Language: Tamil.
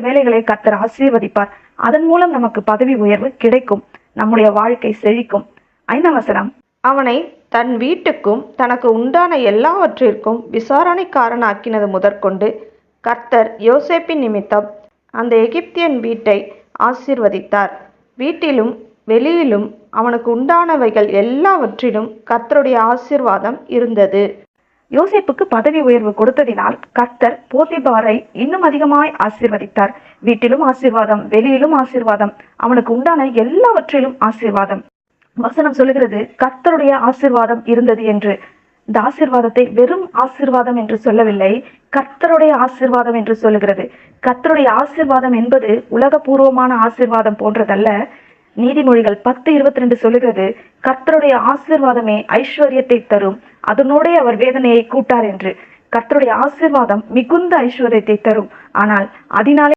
வேலைகளை கர்த்தர் ஆசீர்வதிப்பார். அதன் மூலம் நமக்கு பதவி உயர்வு கிடைக்கும். நம்முடைய வாழ்க்கை செழிக்கும். 5ஆம் வசனம். அவனை தன் வீட்டுக்கும் தனக்கு உண்டான எல்லாவற்றிற்கும் விசாரணைக்காரனாக்கினது முதற்கொண்டு கர்த்தர் யோசேப்பின் நிமித்தம் அந்த எகிப்தியன் வீட்டை ஆசீர்வதித்தார். வீட்டிலும் வெளியிலும் அவனுக்கு உண்டானவைகள் எல்லாவற்றிலும் கர்த்தருடைய ஆசீர்வாதம் இருந்தது. யோசேப்புக்கு பதவி உயர்வு கொடுத்ததினால் கர்த்தர் போத்திபாரை இன்னும் அதிகமாய் ஆசீர்வதித்தார். வீட்டிலும் ஆசீர்வாதம், வெளியிலும் ஆசீர்வாதம், அவனுக்கு உண்டான எல்லாவற்றிலும் ஆசீர்வாதம். வசனம் சொல்லுகிறது கர்த்தருடைய ஆசீர்வாதம் இருந்தது என்று. இந்த ஆசீர்வாதத்தை வெறும் ஆசீர்வாதம் என்று சொல்லவில்லை, கர்த்தருடைய ஆசீர்வாதம் என்று சொல்லுகிறது. கர்த்தருடைய ஆசீர்வாதம் என்பது உலகபூர்வமான ஆசீர்வாதம் போன்றதல்ல. நீதிமொழிகள் 10:22 சொல்லுகிறது கர்த்தருடைய ஆசீர்வாதமே ஐஸ்வர்யத்தை தரும், அதனோடே அவர் வேதனையை கூட்டார் என்று. கர்த்தருடைய ஆசீர்வாதம் மிகுந்த ஐஸ்வர்யத்தை தரும், ஆனால் அதனாலே